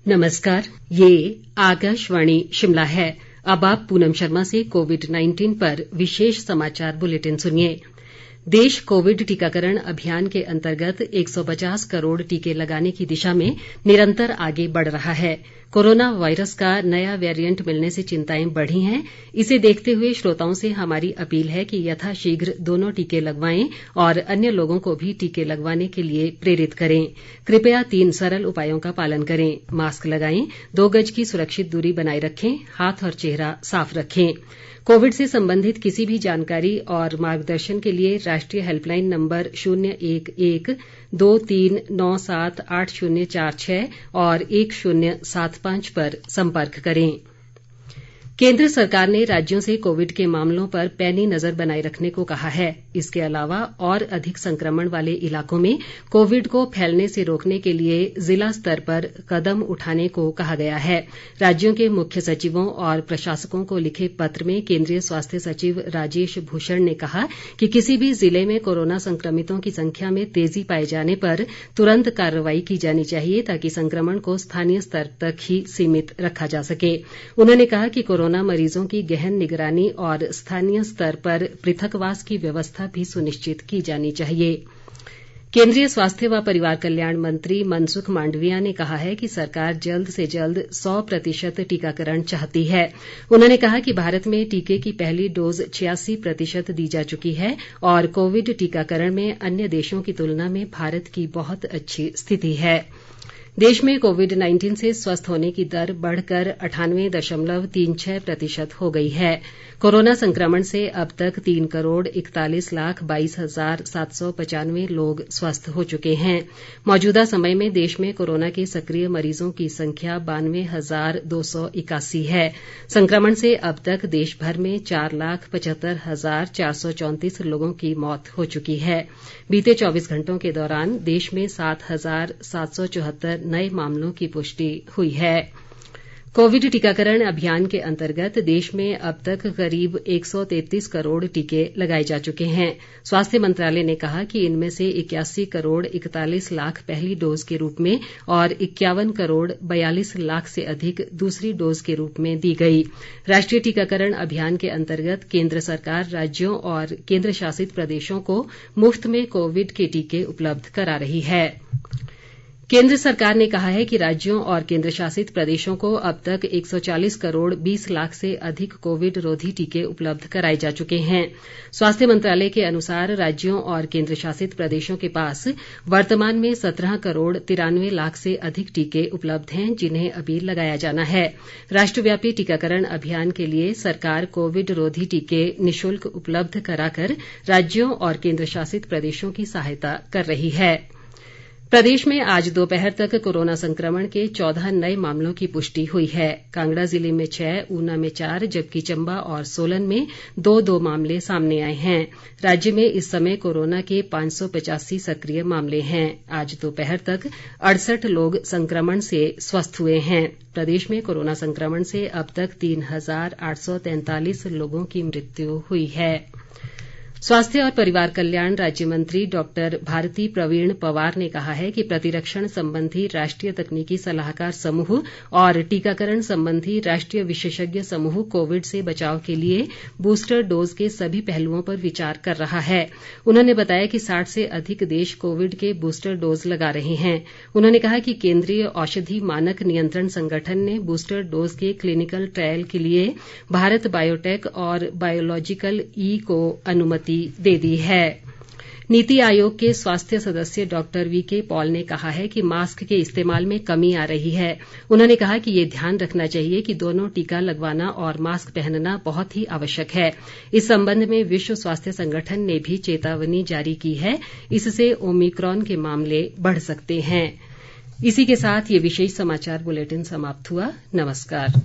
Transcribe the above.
नमस्कार, ये आकाशवाणी शिमला है। अब आप पूनम शर्मा से कोविड-19 पर विशेष समाचार बुलेटिन सुनिए। देश कोविड टीकाकरण अभियान के अंतर्गत 150 करोड़ टीके लगाने की दिशा में निरंतर आगे बढ़ रहा है। कोरोना वायरस का नया वेरिएंट मिलने से चिंताएं बढ़ी हैं। इसे देखते हुए श्रोताओं से हमारी अपील है कि यथाशीघ्र दोनों टीके लगवाएं और अन्य लोगों को भी टीके लगवाने के लिए प्रेरित करें। कृपया 3 सरल उपायों का पालन करें। मास्क लगाएं, 2 गज की सुरक्षित दूरी बनाए रखें, हाथ और चेहरा साफ रखें। कोविड से संबंधित किसी भी जानकारी और मार्गदर्शन के लिए राष्ट्रीय हेल्पलाइन नंबर 011 23 97 8046 और 1075 पर संपर्क करें। केंद्र सरकार ने राज्यों से कोविड के मामलों पर पैनी नजर बनाए रखने को कहा है। इसके अलावा और अधिक संक्रमण वाले इलाकों में कोविड को फैलने से रोकने के लिए जिला स्तर पर कदम उठाने को कहा गया है। राज्यों के मुख्य सचिवों और प्रशासकों को लिखे पत्र में केंद्रीय स्वास्थ्य सचिव राजेश भूषण ने कहा कि किसी भी जिले में कोरोना संक्रमितों की संख्या में तेजी पाए जाने पर तुरंत कार्रवाई की जानी चाहिए ताकि संक्रमण को स्थानीय स्तर तक ही सीमित रखा जा सके। उन्होंने कहा कि कोरोना मरीजों की गहन निगरानी और स्थानीय स्तर पर पृथकवास की व्यवस्था भी सुनिश्चित की जानी चाहिए। केंद्रीय स्वास्थ्य व परिवार कल्याण मंत्री मनसुख मांडविया ने कहा है कि सरकार जल्द से जल्द 100% टीकाकरण चाहती है। उन्होंने कहा कि भारत में टीके की पहली डोज 86% दी जा चुकी है और कोविड टीकाकरण में अन्य देशों की तुलना में भारत की बहुत अच्छी स्थिति है। देश में कोविड-19 से स्वस्थ होने की दर बढ़कर 98.36% हो गई है। कोरोना संक्रमण से अब तक 3,41,22,795 लोग स्वस्थ हो चुके हैं। मौजूदा समय में देश में कोरोना के सक्रिय मरीजों की संख्या 92,281 है। संक्रमण से अब तक देश भर में 4,75,434 लोगों की मौत हो चुकी है। बीते 24 घंटों के दौरान देश में 7,774 नए मामलों की पुष्टि हुई है। कोविड टीकाकरण अभियान के अंतर्गत देश में अब तक करीब 133 करोड़ टीके लगाए जा चुके हैं। स्वास्थ्य मंत्रालय ने कहा कि इनमें से 81 करोड़ 41 लाख पहली डोज के रूप में और 51 करोड़ 42 लाख से अधिक दूसरी डोज के रूप में दी गई। राष्ट्रीय टीकाकरण अभियान के अंतर्गत केंद्र सरकार राज्यों और केंद्र शासित प्रदेशों को मुफ्त में कोविड के टीके उपलब्ध करा रही है। केंद्र सरकार ने कहा है कि राज्यों और केंद्र शासित प्रदेशों को अब तक 140 करोड़ 20 लाख से अधिक कोविड रोधी टीके उपलब्ध कराए जा चुके हैं। स्वास्थ्य मंत्रालय के अनुसार राज्यों और केंद्र शासित प्रदेशों के पास वर्तमान में 17 करोड़ 93 लाख से अधिक टीके उपलब्ध हैं जिन्हें अभी लगाया जाना है। राष्ट्रव्यापी टीकाकरण अभियान के लिए सरकार कोविड रोधी टीके निःशुल्क उपलब्ध कराकर राज्यों और केंद्र शासित प्रदेशों की सहायता कर रही है। प्रदेश में आज दोपहर तक कोरोना संक्रमण के 14 नए मामलों की पुष्टि हुई है। कांगड़ा जिले में 6, ऊना में 4 जबकि चंबा और सोलन में 2-2 मामले सामने आए हैं। राज्य में इस समय कोरोना के 585 सक्रिय मामले हैं। आज दोपहर तक 68 लोग संक्रमण से स्वस्थ हुए हैं। प्रदेश में कोरोना संक्रमण से अब तक 3,843 लोगों की मृत्यु हुई है। स्वास्थ्य और परिवार कल्याण राज्य मंत्री डॉक्टर भारती प्रवीण पवार ने कहा है कि प्रतिरक्षण संबंधी राष्ट्रीय तकनीकी सलाहकार समूह और टीकाकरण संबंधी राष्ट्रीय विशेषज्ञ समूह कोविड से बचाव के लिए बूस्टर डोज के सभी पहलुओं पर विचार कर रहा है। उन्होंने बताया कि 60 से अधिक देश कोविड के बूस्टर डोज लगा रहे हैं। उन्होंने कहा कि केंद्रीय औषधि मानक नियंत्रण संगठन ने बूस्टर डोज के क्लिनिकल ट्रायल के लिए भारत बायोटेक और बायोलॉजिकल ई को अनुमति दे दी है। नीति आयोग के स्वास्थ्य सदस्य डॉक्टर वीके पॉल ने कहा है कि मास्क के इस्तेमाल में कमी आ रही है। उन्होंने कहा कि ये ध्यान रखना चाहिए कि दोनों टीका लगवाना और मास्क पहनना बहुत ही आवश्यक है। इस संबंध में विश्व स्वास्थ्य संगठन ने भी चेतावनी जारी की है। इससे ओमिक्रॉन के मामले बढ़ सकते हैं। इसी के साथ ये विशेष समाचार बुलेटिन समाप्त हुआ। नमस्कार।